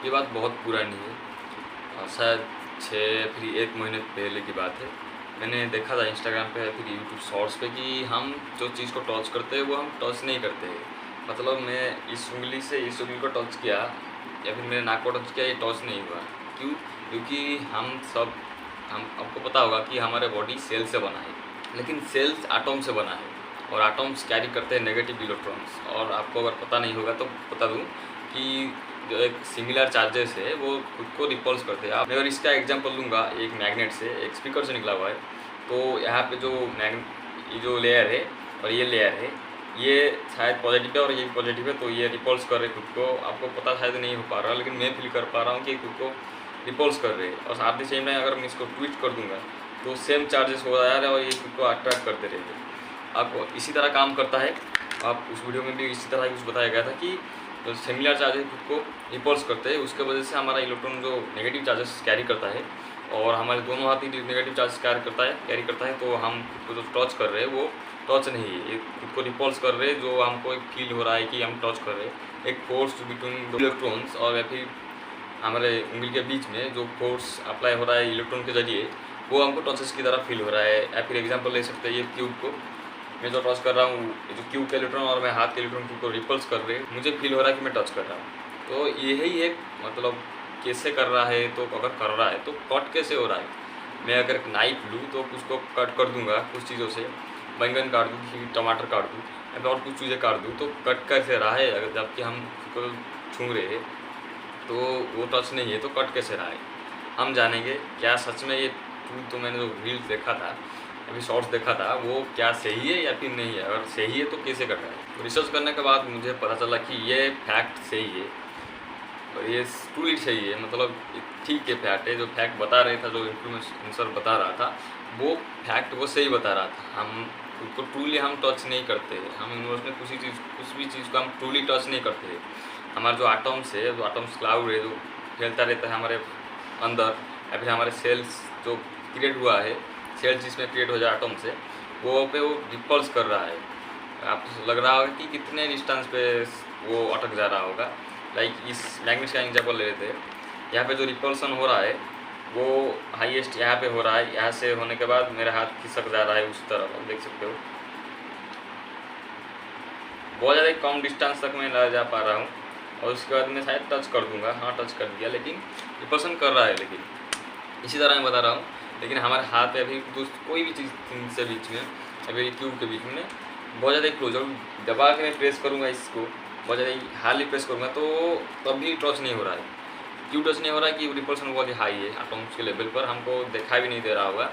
ये बात बहुत पुरानी है और शायद 6 फिर 1 महीने पहले की बात है। मैंने देखा था इंस्टाग्राम पे या फिर यूट्यूब शॉर्ट्स पे कि हम जो चीज़ को टच करते हैं वो हम टच नहीं करते हैं। मतलब मैं इस उँगली से इस उँगली को टच किया या फिर मेरे नाक को टच किया, ये टच नहीं हुआ। क्यों? क्योंकि हम आपको पता होगा कि हमारे बॉडी सेल से बना है, लेकिन सेल्स एटम से बना है और एटम्स कैरी करते हैं नेगेटिव इलेक्ट्रॉन्स। और आपको अगर पता नहीं होगा तो बता दूँ कि जो एक सिमिलर चार्जेस है वो खुद को रिपल्स करते हैं। मैं अगर इसका एग्जांपल लूँगा एक मैग्नेट से, एक स्पीकर से निकला हुआ है, तो यहाँ पे ये जो लेयर है और ये लेयर है, ये शायद पॉजिटिव है और ये पॉजिटिव है, तो ये रिपल्स कर रहे खुद को। आपको पता शायद नहीं हो पा रहा, लेकिन मैं फील कर पा रहा हूँ कि खुद को रिपल्स कर रहे हैं। और एट द सेम टाइम अगर मैं इसको ट्विस्ट कर दूँगा तो सेम चार्जेस हो जा रहे हैं और ये खुद को अट्रैक्ट करते रहेंगे। आपको इसी तरह काम करता है। आप उस वीडियो में भी इसी तरह कुछ बताया गया था कि जो सिमिलर चार्जेस खुद को रिपल्स करते हैं, उसके वजह से हमारा इलेक्ट्रॉन जो नेगेटिव चार्जेस कैरी करता है और हमारे दोनों हाथ ही नेगेटिव चार्जेस कैरी करता है, तो हम खुद को जो टच कर रहे हैं वो टच नहीं है, ये खुद को रिपल्स कर रहे हैं। जो हमको एक फील हो रहा है कि हम टच कर रहे हैं, एक फोर्स बिटवीन इलेक्ट्रॉन्स और या फिर हमारे उंगली के बीच में जो फोर्स अप्लाई हो रहा है इलेक्ट्रॉन के जरिए, वो हमको टचेस की तरह फील हो रहा है। या फिर एग्जांपल ले सकते हैं ये क्यूब को, मैं जो टच कर रहा हूँ, ये जो क्यूब के इलेक्ट्रॉन और मैं हाथ के इलेक्ट्रॉन खुद को रिपल्स कर रहे हैं, मुझे फील हो रहा है कि मैं टच कर रहा हूँ। तो यही एक मतलब कैसे कर रहा है, तो अगर कर रहा है तो कट कैसे हो रहा है। मैं अगर एक नाइफ लूँ तो उसको कट कर दूँगा कुछ चीज़ों से, बैंगन काट दूँ, फिर टमाटर काट दूँ या फिर और कुछ चीज़ें काट दूँ, तो कट कैसे रहा है। अगर जबकि हम उसको छू रहे हैं तो वो टच नहीं है, तो कट कैसे रहा है। हम जानेंगे क्या सच में ये तो मैंने जो रील्स देखा था, अभी शॉर्ट्स देखा था, वो क्या सही है या फिर नहीं है। अगर सही है तो कैसे कर रहा है। तो रिसर्च करने के बाद मुझे पता चला कि ये फैक्ट सही है और ये ट्रूली सही है। मतलब ठीक है, फैक्ट है। जो फैक्ट बता रहे था, जो इन्फ्लुएंसर बता रहा था, वो फैक्ट वो सही बता रहा था। हम खुद को ट्रूली हम टच नहीं करते। हम यूनिवर्स में कुछ भी चीज़ को हम ट्रूली टच नहीं करते। हमारा जो एटम्स है, जो एटम्स क्लाउड है, जो फैलता रहता है हमारे अंदर, या फिर हमारे सेल्स जो क्रिएट हुआ है, सेल्स जिसमें क्रिएट हो जाए एटम से, वो रिपल्स कर रहा है। आपको लग रहा होगा कि कितने डिस्टेंस पे वो अटक जा रहा होगा। लाइक इस मैग्नेट का एग्जाम्पल ले लेते हैं। यहाँ पे जो रिपल्सन हो रहा है वो हाईएस्ट यहाँ पे हो रहा है। यहाँ से होने के बाद मेरा हाथ खिसक जा रहा है उस तरफ, आप देख सकते हो। बहुत ज़्यादा कम डिस्टेंस तक मैं ला जा पा रहा हूँ और उसके बाद मैं शायद टच कर दूंगा। हाँ, टच कर दिया, लेकिन रिपल्सन कर रहा है। लेकिन इसी तरह मैं बता रहा हूँ, लेकिन हमारे हाथ पे अभी कोई भी चीज़ से बीच में, अभी क्यूब के बीच में बहुत ज़्यादा क्लोजर दबा के मैं प्रेस करूँगा, इसको बहुत ज़्यादा हार्डली प्रेस करूँगा, तो तब भी टच नहीं हो रहा है। क्यों टच नहीं हो रहा है? कि रिपल्सन बहुत ही हाई है एटम्स के लेवल पर। हमको दिखाई भी नहीं दे रहा होगा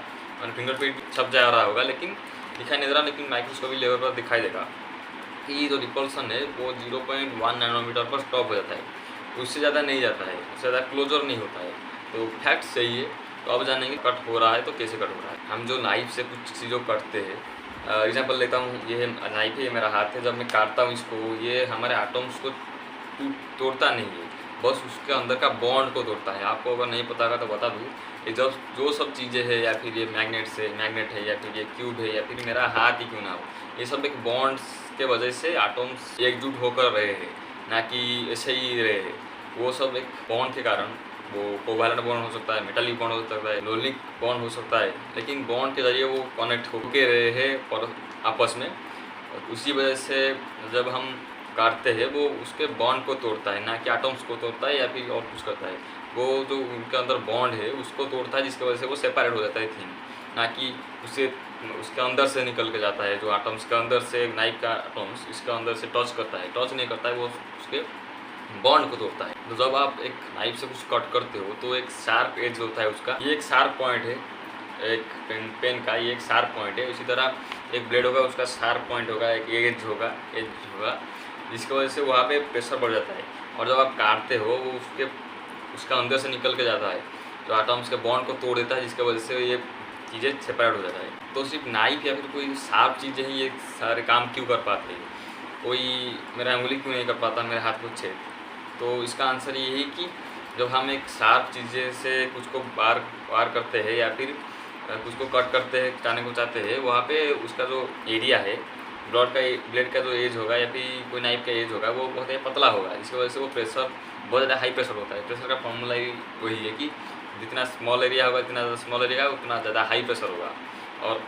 और फिंगर प्रिंट छप जा रहा होगा, लेकिन दिखाई नहीं दे रहा। लेकिन माइक्रोस्कोपिक लेवल पर दिखाई देगा कि जो रिपल्सन है वो 0.1 नैनोमीटर पर स्टॉप हो जाता है, उससे ज़्यादा नहीं जाता है, उससे ज़्यादा क्लोजर नहीं होता है। तो फैक्ट सही है। तो अब जानेंगे कट हो रहा है तो कैसे कट हो रहा है। हम जो नाइफ से कुछ चीज़ों कटते हैं, एग्जांपल लेता हूँ, ये नाइफ है, ये मेरा हाथ है। जब मैं काटता हूँ इसको, ये हमारे एटम्स को तोड़ता नहीं है, बस उसके अंदर का बॉन्ड को तोड़ता है। आपको अगर नहीं पता होगा तो बता दूँ, ये जब जो सब चीज़ें हैं, या फिर ये मैग्नेट है, या फिर ये क्यूब है, या फिर मेरा हाथ ही क्यों ना हो, ये सब एक बॉन्ड्स के वजह से एटम्स एकजुट होकर रहे हैं, ना कि ऐसे ही रहे हैं। वो सब एक बॉन्ड के कारण, वो कोवैलेंट बॉन्ड हो सकता है, मेटालिक बॉन्ड हो सकता है, लोनिक बॉन्ड हो सकता है, लेकिन बॉन्ड के जरिए वो कनेक्ट होके रहे हैं और आपस में। और उसी वजह से जब हम काटते हैं, वो उसके बॉन्ड को तोड़ता है, ना कि एटम्स को तोड़ता है या फिर और कुछ करता है। वो जो उनके अंदर बॉन्ड है उसको तोड़ता है, जिसकी वजह से वो सेपरेट हो जाता है थिंग, ना कि उसके अंदर से निकल के जाता है। जो एटम्स के अंदर से, नाइफ का एटम्स इसके अंदर से टच करता है, टच नहीं करता है, वो उसके बॉन्ड को तोड़ता है। तो जब आप एक नाइफ से कुछ कट करते हो तो एक शार्प एज होता है उसका, ये एक शार्प पॉइंट है। एक पेन का ये एक शार्प पॉइंट है। इसी तरह एक ब्लेड होगा, उसका शार्प पॉइंट होगा, एक एज होगा, जिसकी वजह से वहाँ पे प्रेशर बढ़ जाता है। और जब आप काटते हो, वो उसका अंदर से निकल के जाता है, जो एटम्स के बॉन्ड को तोड़ देता है, जिसकी वजह से ये चीज़ें सेपरेट हो जाता है। तो सिर्फ नाइफ या फिर कोई शार्प चीज़ें हैं, ये सारे काम क्यों कर पाते हैं? कोई मेरा उंगली क्यों नहीं कर पाता, मेरे हाथ को छेद? तो इसका आंसर ये है कि जब हम एक शार्प चीज़ें से कुछ को वार करते हैं या फिर कुछ को कट करते हैं, काटने को चाहते हैं, वहाँ पे उसका जो एरिया है, ब्लेड का जो एज होगा या फिर कोई नाइफ का एज होगा, वो बहुत ही पतला होगा, जिसकी वजह से वो प्रेशर बहुत ज़्यादा हाई प्रेशर होता है। प्रेशर का फॉर्मूला ही वही है कि जितना स्मॉल एरिया होगा, जितना ज़्यादा स्मॉल एरिया होगा उतना ज़्यादा हाई प्रेशर होगा। और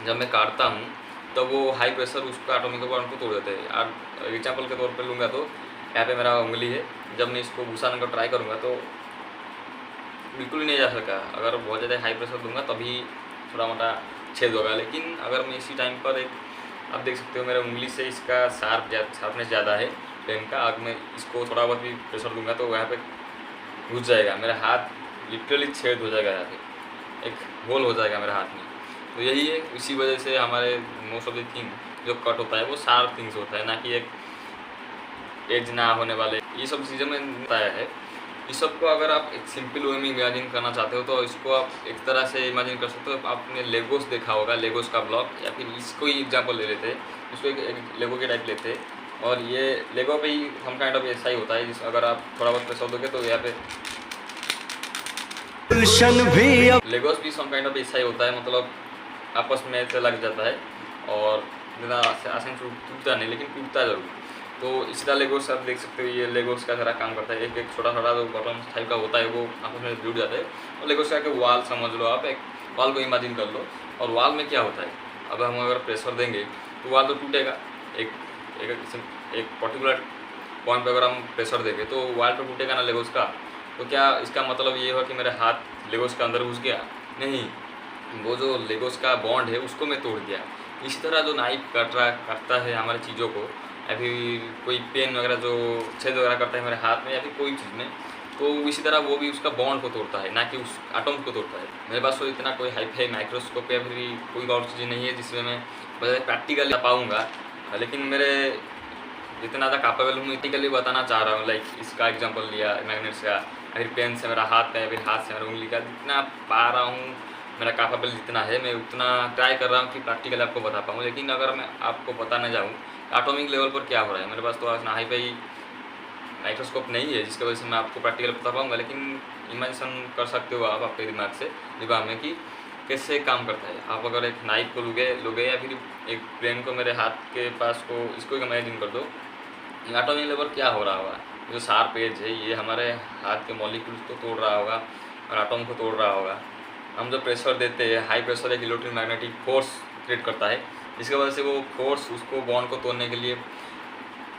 जब मैं काटता हूँ तो वो हाई प्रेशर उसका एटॉमिक बॉन्ड को तोड़ देते हैं। और एग्जाम्पल के तौर पर लूँगा तो यहाँ पे मेरा उंगली है, जब मैं इसको घुसाने का ट्राई करूँगा तो बिल्कुल ही नहीं जा सका। अगर बहुत ज़्यादा हाई प्रेशर दूंगा तभी थोड़ा मोटा छेद होगा। लेकिन अगर मैं इसी टाइम पर आप देख सकते हो मेरे उंगली से इसका शार्पनेस ज़्यादा है पेन का। अगर मैं इसको थोड़ा बहुत भी प्रेशर दूंगा तो वहाँ पे घुस जाएगा, मेरा हाथ लिटरली छेद हो जाएगा, यहाँ पे एक होल हो जाएगा मेरे हाथ में। तो यही है, इसी वजह से हमारे मोस्ट ऑफ द थिंग जो कट होता है वो शार्प थिंग्स होता है, ना कि एक एज ना होने वाले। ये सब चीज़ें मैंने बताया है। इस सब को अगर आप एक सिंपल वे में इमेजिन करना चाहते हो तो इसको आप एक तरह से इमेजिन कर सकते हो। आपने लेगोस देखा होगा, लेगोस का ब्लॉक, या फिर इसको ही एग्जांपल ले लेते हैं, उसको एक लेगो के टाइप लेते हैं। और ये लेगो पे ही हम काइंड ऑफ ऐसा ही होता है, जिस अगर आप थोड़ा बहुत प्रेशर दोगे तो यहाँ पे लेगोस भी सम काइंड ऑफ ऐसा ही होता है, मतलब आपस में ऐसे लग जाता है और ज़्यादा आसान टूटता नहीं, लेकिन टूटता जरूर। तो इसी तरह लेगोस आप देख सकते हो, ये लेगोस का सारा काम करता है। एक एक छोटा छोटा जो बटन टाइप का होता है वो आपस में जुड़ जाता है। और लेगोस का एक वाल समझ लो, आप एक वाल को इमेजिन कर लो। और वाल में क्या होता है, अब हम अगर प्रेशर देंगे तो वाल तो टूटेगा। एक एक एक पर्टिकुलर पॉइंट पर अगर हम प्रेशर देंगे तो वाल तो टूटेगा ना लेगोस का। तो क्या इसका मतलब ये हुआ कि मेरा हाथ लेगोस के अंदर घुस गया? नहीं, वो जो लेगोस का बॉन्ड है उसको मैं तोड़ दिया। इसी तरह जो नाइफ काटता है हमारी चीज़ों को, या फिर कोई पेन वगैरह जो छेद वगैरह करता है मेरे हाथ में या फिर कोई चीज़ में, तो इसी तरह वो भी उसका बॉन्ड को तोड़ता है, ना कि उस एटम को तोड़ता है। मेरे पास तो इतना कोई हाई माइक्रोस्कोप या फिर कोई और चीज़ नहीं है जिसमें मैं प्रैक्टिकली पाऊँगा। लेकिन मेरे जितना ज़्यादा कैपेबल हूँ इटिकली बताना चाह रहा हूँ। लाइक इसका एग्जांपल लिया मैग्नेट्स का, फिर पेन से मेरा हाथ में, फिर हाथ से मेरा उंगली का, जितना पा रहा हूँ मेरा कैपेबल जितना है मैं उतना ट्राई कर रहा हूँ कि प्रैक्टिकली आपको बता पाऊँ। लेकिन अगर मैं आपको बताने जाऊँ एटॉमिक लेवल पर क्या हो रहा है, मेरे पास तो इतना हाई फाई माइक्रोस्कोप नहीं है जिसकी वजह से मैं आपको प्रैक्टिकल बता पाऊँगा। लेकिन इमेजिन कर सकते हो आप अपने दिमाग में कि कैसे काम करता है। आप अगर एक नाइफ को लोगे या फिर एक पेन को मेरे हाथ के पास को इसको इमेजिन कर दो, एटॉमिक लेवल क्या हो रहा होगा। जो शार्प एज है ये हमारे हाथ के मॉलिक्यूल्स को तोड़ रहा होगा और एटॉम को तोड़ रहा होगा। हम जो प्रेशर देते हैं, हाई प्रेशर एक इलेक्ट्रोमैग्नेटिक फोर्स क्रिएट करता है, जिसकी वजह से वो फोर्स उसको बॉन्ड को तोड़ने के लिए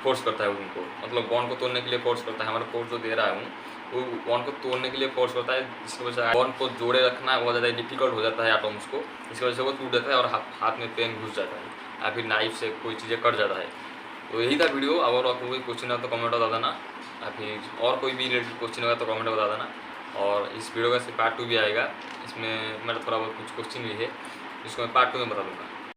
फोर्स करता है उनको, मतलब बॉन्ड को तोड़ने के लिए फोर्स करता है। हमारा फोर्स जो दे रहा है वो बॉन्ड को तोड़ने के लिए फोर्स करता है, जिसकी वजह से बॉन्ड को जोड़े रखना बहुत ज़्यादा डिफिकल्ट हो जाता है एटॉम्स को। इसकी वजह से वो टूट जाता है और हाथ में पेन घुस जाता है या फिर नाइफ से कोई चीज़ें कट जाता है। तो यही था वीडियो। अगर आपको कोई क्वेश्चन है तो कमेंट बता देना, या फिर और कोई भी रिलेटेड क्वेश्चन होगा तो कमेंट बता देना। और इस वीडियो का से पार्ट 2 भी आएगा, इसमें मेरा थोड़ा बहुत कुछ क्वेश्चन भी है जिसको मैं पार्ट 2 में बता दूँगा।